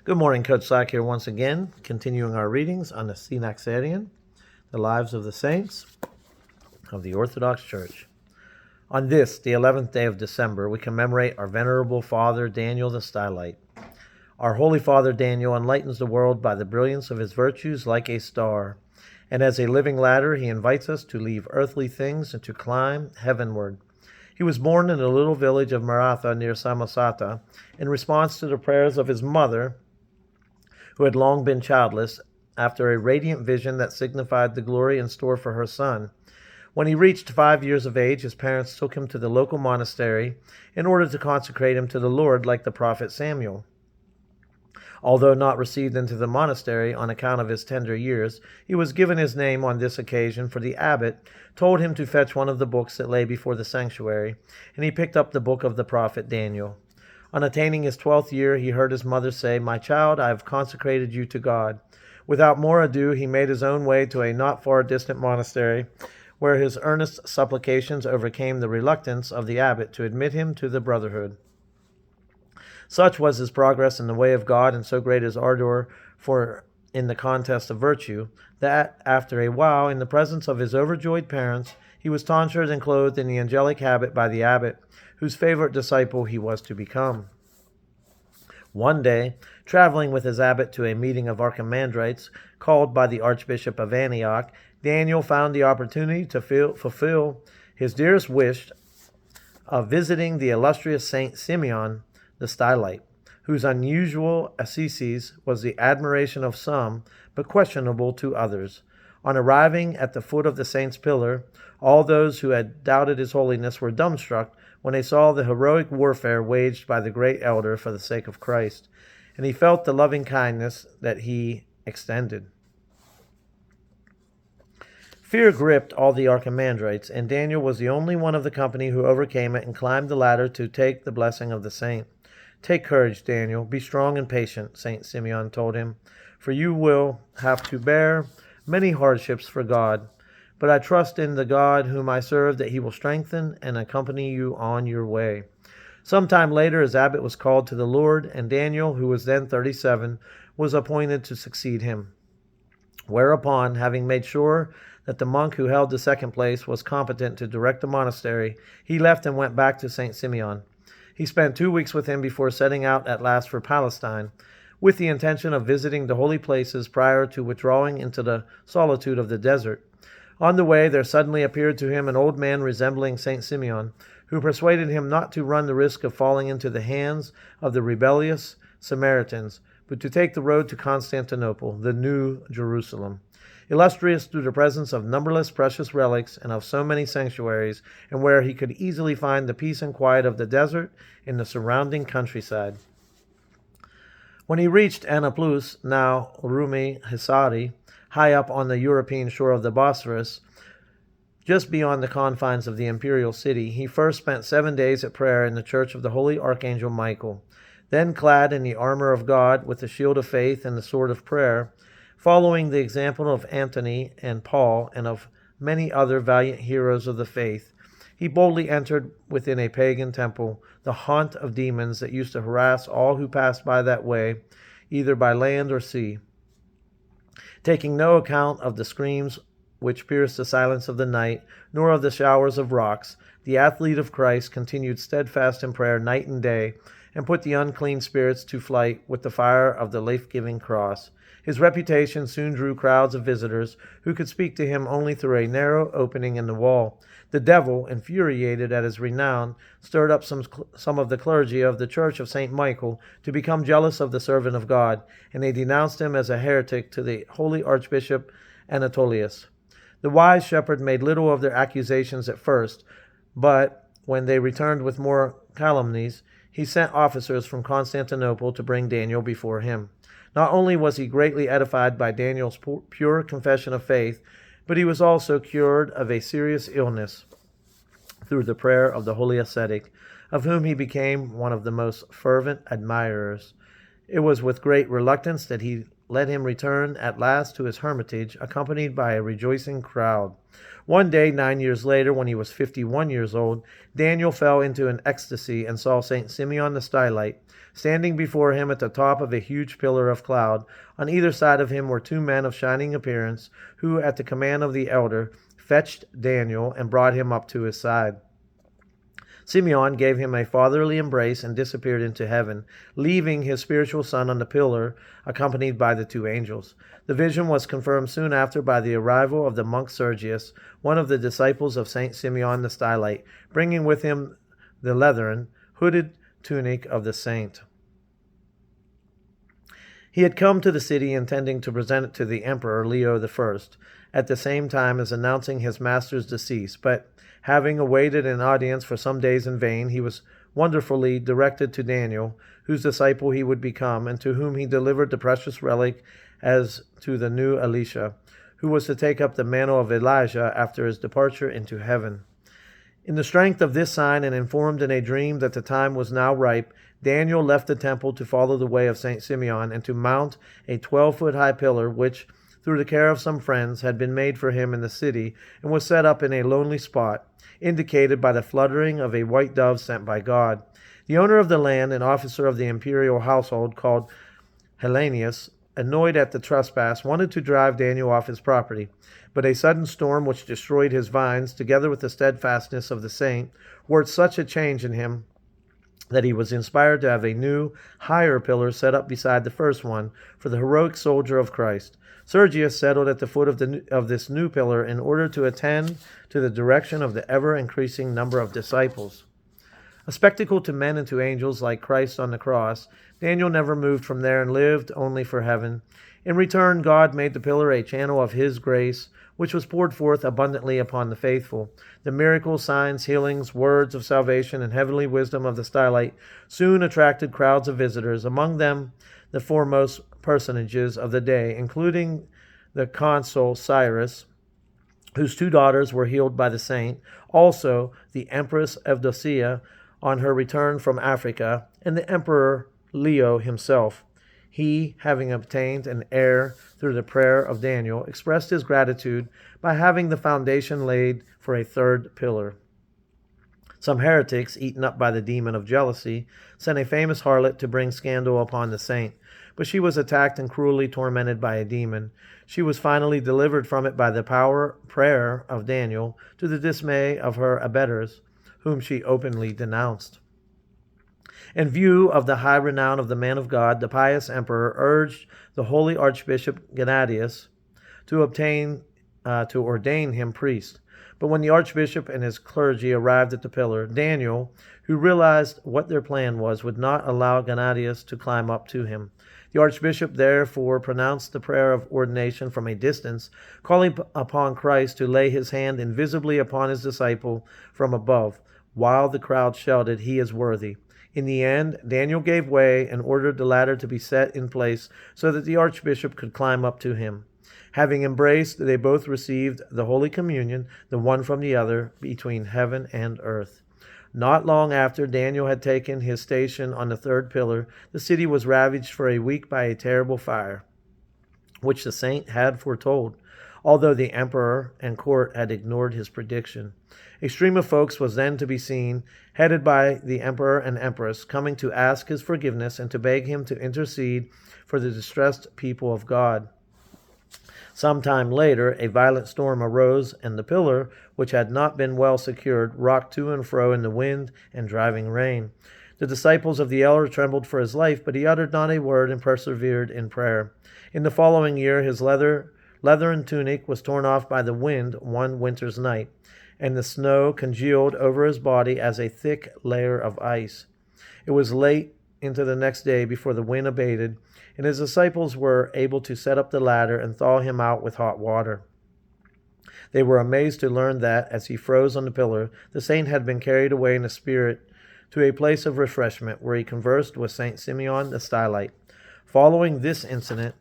Good morning, Coach Slack here once again, continuing our readings on the Synaxarion, the lives of the saints of the Orthodox Church. On this, the 11th day of December, we commemorate our Venerable Father Daniel the Stylite. Our Holy Father Daniel enlightens the world by the brilliance of his virtues like a star, and as a living ladder he invites us to leave earthly things and to climb heavenward. He was born in the little village of Maratha near Samosata in response to the prayers of his mother, who had long been childless, after a radiant vision that signified the glory in store for her son. When he reached 5 years of age, his parents took him to the local monastery in order to consecrate him to the Lord like the prophet Samuel. Although not received into the monastery on account of his tender years, he was given his name on this occasion, for the abbot told him to fetch one of the books that lay before the sanctuary, and he picked up the book of the prophet Daniel. On attaining his 12th year, he heard his mother say, "My child, I have consecrated you to God." Without more ado, he made his own way to a not far distant monastery, where his earnest supplications overcame the reluctance of the abbot to admit him to the brotherhood. Such was his progress in the way of God, and so great his ardor in the contest of virtue, that after a while, in the presence of his overjoyed parents, he was tonsured and clothed in the angelic habit by the abbot, whose favorite disciple he was to become. One day, traveling with his abbot to a meeting of archimandrites called by the Archbishop of Antioch, Daniel found the opportunity to fulfill his dearest wish of visiting the illustrious Saint Simeon the Stylite, whose unusual ascesis was the admiration of some, but questionable to others. On arriving at the foot of the saint's pillar, all those who had doubted his holiness were dumbstruck when they saw the heroic warfare waged by the great elder for the sake of Christ, and he felt the loving kindness that he extended. Fear gripped all the archimandrites, and Daniel was the only one of the company who overcame it and climbed the ladder to take the blessing of the saint. "Take courage, Daniel. Be strong and patient," Saint Simeon told him, "for you will have to bear many hardships for God. But I trust in the God whom I serve that he will strengthen and accompany you on your way." Some time later, his abbot was called to the Lord, and Daniel, who was then 37, was appointed to succeed him. Whereupon, having made sure that the monk who held the second place was competent to direct the monastery, he left and went back to Saint Simeon. He spent 2 weeks with him before setting out at last for Palestine, with the intention of visiting the holy places prior to withdrawing into the solitude of the desert. On the way, there suddenly appeared to him an old man resembling Saint Simeon, who persuaded him not to run the risk of falling into the hands of the rebellious Samaritans, but to take the road to Constantinople, the New Jerusalem, illustrious through the presence of numberless precious relics and of so many sanctuaries, and where he could easily find the peace and quiet of the desert in the surrounding countryside. When he reached Anaplus, now Rumi Hisari, high up on the European shore of the Bosphorus, just beyond the confines of the imperial city, he first spent 7 days at prayer in the church of the holy Archangel Michael. Then, clad in the armor of God, with the shield of faith and the sword of prayer, following the example of Antony and Paul and of many other valiant heroes of the faith, he boldly entered within a pagan temple, the haunt of demons that used to harass all who passed by that way, either by land or sea. Taking no account of the screams which pierced the silence of the night, nor of the showers of rocks, the athlete of Christ continued steadfast in prayer night and day, and put the unclean spirits to flight with the fire of the life-giving cross. His reputation soon drew crowds of visitors who could speak to him only through a narrow opening in the wall. The devil, infuriated at his renown, stirred up some of the clergy of the Church of St. Michael to become jealous of the servant of God, and they denounced him as a heretic to the holy Archbishop Anatolius. The wise shepherd made little of their accusations at first, but when they returned with more calumnies, he sent officers from Constantinople to bring Daniel before him. Not only was he greatly edified by Daniel's pure confession of faith, but he was also cured of a serious illness through the prayer of the holy ascetic, of whom he became one of the most fervent admirers. It was with great reluctance that he let him return at last to his hermitage, accompanied by a rejoicing crowd. One day, 9 years later, when he was 51 years old, Daniel fell into an ecstasy and saw St. Simeon the Stylite standing before him at the top of a huge pillar of cloud. On either side of him were two men of shining appearance, who, at the command of the elder, fetched Daniel and brought him up to his side. Simeon gave him a fatherly embrace and disappeared into heaven, leaving his spiritual son on the pillar, accompanied by the two angels. The vision was confirmed soon after by the arrival of the monk Sergius, one of the disciples of St. Simeon the Stylite, bringing with him the leathern, hooded tunic of the saint. He had come to the city intending to present it to the Emperor Leo I, at the same time as announcing his master's decease, but having awaited an audience for some days in vain, he was wonderfully directed to Daniel, whose disciple he would become, and to whom he delivered the precious relic as to the new Elisha, who was to take up the mantle of Elijah after his departure into heaven. In the strength of this sign, and informed in a dream that the time was now ripe, Daniel left the temple to follow the way of St. Simeon and to mount a 12-foot high pillar, which, through the care of some friends, had been made for him in the city, and was set up in a lonely spot, indicated by the fluttering of a white dove sent by God. The owner of the land, an officer of the imperial household called Hellenius, annoyed at the trespass, wanted to drive Daniel off his property. But a sudden storm which destroyed his vines, together with the steadfastness of the saint, worked such a change in him that he was inspired to have a new, higher pillar set up beside the first one for the heroic soldier of Christ. Sergius settled at the foot of this new pillar in order to attend to the direction of the ever-increasing number of disciples. A spectacle to men and to angels, like Christ on the cross, Daniel never moved from there and lived only for heaven. In return, God made the pillar a channel of his grace, which was poured forth abundantly upon the faithful. The miracles, signs, healings, words of salvation, and heavenly wisdom of the Stylite soon attracted crowds of visitors, among them the foremost personages of the day, including the consul Cyrus, whose two daughters were healed by the saint, also the Empress Evdokia on her return from Africa, and the Emperor Leo himself. He, having obtained an heir through the prayer of Daniel, expressed his gratitude by having the foundation laid for a third pillar. Some heretics, eaten up by the demon of jealousy, sent a famous harlot to bring scandal upon the saint, but she was attacked and cruelly tormented by a demon. She was finally delivered from it by the prayer of Daniel, to the dismay of her abettors, whom she openly denounced. In view of the high renown of the man of God, the pious emperor urged the holy Archbishop Gennadius to ordain him priest. But when the archbishop and his clergy arrived at the pillar, Daniel, who realized what their plan was, would not allow Gennadius to climb up to him. The archbishop therefore pronounced the prayer of ordination from a distance, calling upon Christ to lay his hand invisibly upon his disciple from above, while the crowd shouted, "He is worthy." In the end, Daniel gave way and ordered the ladder to be set in place so that the archbishop could climb up to him. Having embraced, they both received the Holy Communion, the one from the other, between heaven and earth. Not long after Daniel had taken his station on the third pillar, the city was ravaged for a week by a terrible fire, which the saint had foretold, although the emperor and court had ignored his prediction. A stream of folks was then to be seen, headed by the emperor and empress, coming to ask his forgiveness and to beg him to intercede for the distressed people of God. Some time later, a violent storm arose, and the pillar, which had not been well secured, rocked to and fro in the wind and driving rain. The disciples of the elder trembled for his life, but he uttered not a word and persevered in prayer. In the following year, his leathern tunic was torn off by the wind one winter's night, and the snow congealed over his body as a thick layer of ice. It was late into the next day before the wind abated, and his disciples were able to set up the ladder and thaw him out with hot water. They were amazed to learn that, as he froze on the pillar, the saint had been carried away in a spirit to a place of refreshment, where he conversed with St. Simeon the Stylite. Following this incident,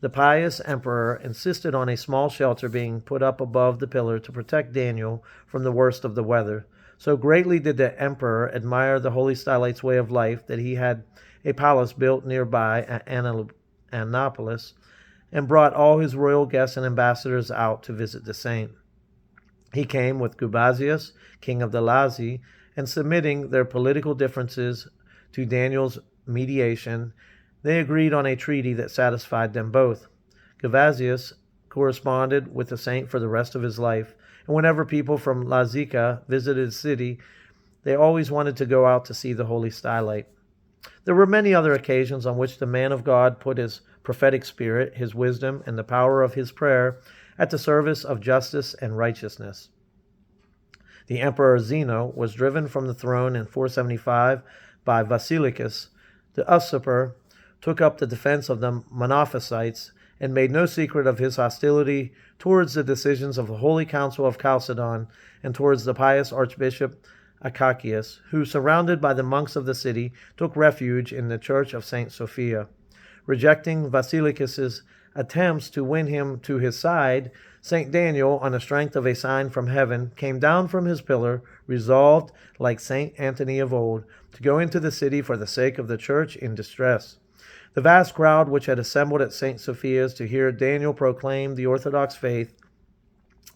the pious emperor insisted on a small shelter being put up above the pillar to protect Daniel from the worst of the weather. So greatly did the emperor admire the holy Stylite's way of life that he had a palace built nearby at Annapolis, and brought all his royal guests and ambassadors out to visit the saint. He came with Gubasius, king of the Lazi, and submitting their political differences to Daniel's mediation, they agreed on a treaty that satisfied them both. Gubasius corresponded with the saint for the rest of his life, and whenever people from Lazica visited the city, they always wanted to go out to see the holy Stylite. There were many other occasions on which the man of God put his prophetic spirit, his wisdom, and the power of his prayer at the service of justice and righteousness. The Emperor Zeno was driven from the throne in 475 by Basilicus. The usurper took up the defense of the Monophysites and made no secret of his hostility towards the decisions of the Holy Council of Chalcedon and towards the pious Archbishop Acacius, who, surrounded by the monks of the city, took refuge in the church of St. Sophia. Rejecting Basilicus's attempts to win him to his side, St. Daniel, on the strength of a sign from heaven, came down from his pillar, resolved, like St. Anthony of old, to go into the city for the sake of the church in distress. The vast crowd which had assembled at St. Sophia's to hear Daniel proclaim the Orthodox faith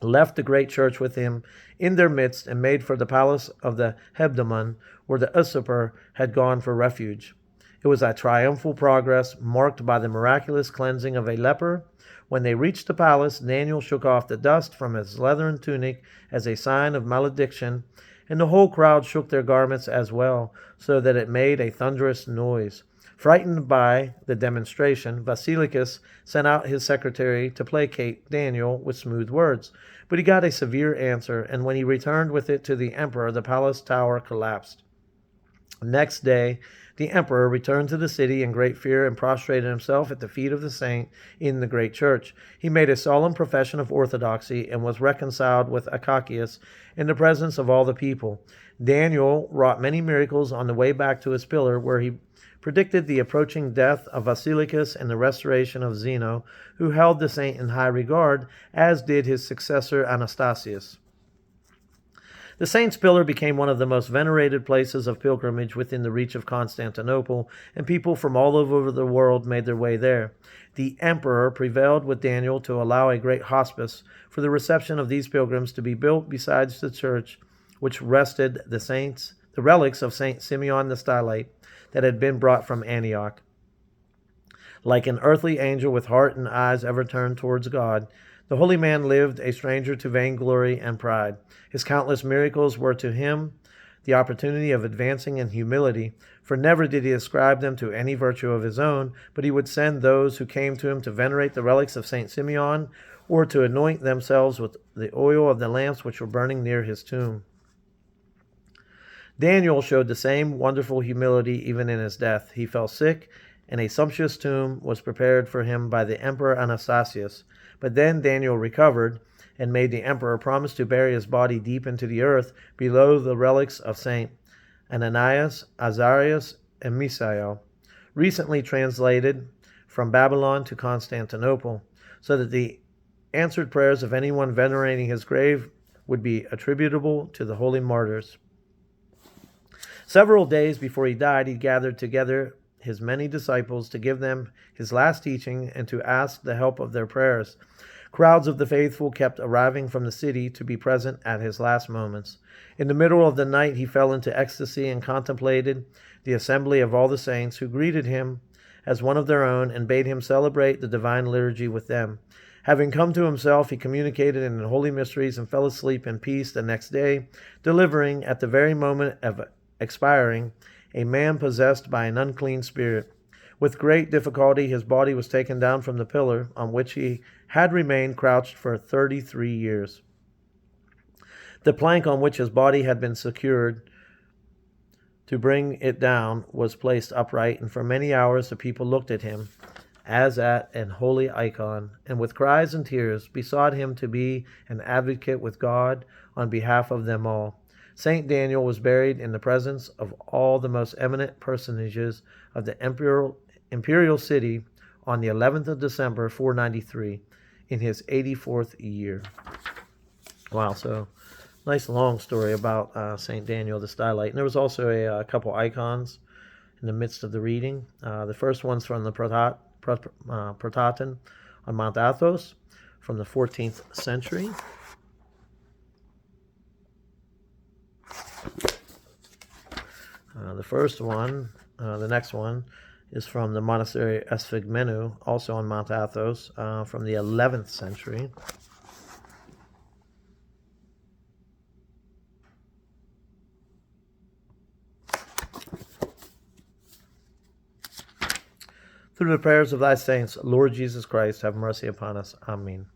left the great church with him in their midst and made for the palace of the Hebdomon, where the usurper had gone for refuge. It was a triumphal progress marked by the miraculous cleansing of a leper. When they reached the palace, Daniel shook off the dust from his leathern tunic as a sign of malediction, and the whole crowd shook their garments as well, so that it made a thunderous noise. Frightened by the demonstration, Basilicus sent out his secretary to placate Daniel with smooth words, but he got a severe answer, and when he returned with it to the emperor, the palace tower collapsed. Next day, the emperor returned to the city in great fear and prostrated himself at the feet of the saint in the great church. He made a solemn profession of orthodoxy and was reconciled with Acacius in the presence of all the people. Daniel wrought many miracles on the way back to his pillar, where he predicted the approaching death of Basilicus and the restoration of Zeno, who held the saint in high regard, as did his successor Anastasius. The saint's pillar became one of the most venerated places of pilgrimage within the reach of Constantinople, and people from all over the world made their way there. The emperor prevailed with Daniel to allow a great hospice for the reception of these pilgrims to be built beside the church which rested the relics of Saint Simeon the Stylite that had been brought from Antioch. Like an earthly angel with heart and eyes ever turned towards God, the holy man lived a stranger to vainglory and pride. His countless miracles were to him the opportunity of advancing in humility, for never did he ascribe them to any virtue of his own, but he would send those who came to him to venerate the relics of St. Simeon, or to anoint themselves with the oil of the lamps which were burning near his tomb. Daniel showed the same wonderful humility even in his death. He fell sick, and a sumptuous tomb was prepared for him by the Emperor Anastasius. But then Daniel recovered and made the emperor promise to bury his body deep into the earth below the relics of Saint Ananias, Azarias, and Misael, recently translated from Babylon to Constantinople, so that the answered prayers of anyone venerating his grave would be attributable to the holy martyrs. Several days before he died, he gathered together his many disciples to give them his last teaching and to ask the help of their prayers. Crowds of the faithful kept arriving from the city to be present at his last moments. In the middle of the night, he fell into ecstasy and contemplated the assembly of all the saints, who greeted him as one of their own and bade him celebrate the divine liturgy with them. Having come to himself, he communicated in the holy mysteries and fell asleep in peace the next day, delivering at the very moment of expiring a man possessed by an unclean spirit. With great difficulty his body was taken down from the pillar on which he had remained crouched for 33 years. The plank on which his body had been secured to bring it down was placed upright, and for many hours the people looked at him as at an holy icon, and with cries and tears besought him to be an advocate with God on behalf of them all. Saint Daniel was buried in the presence of all the most eminent personages of the imperial city on the 11th of December, 493, in his 84th year. Wow, so nice long story about Saint Daniel the Stylite. And there was also a couple icons in the midst of the reading. The first one's from the Prototon on Mount Athos from the 14th century. The next one is from the monastery Esphigmenou, also on Mount Athos, from the 11th century. Through the prayers of thy saints, Lord Jesus Christ, have mercy upon us. Amen.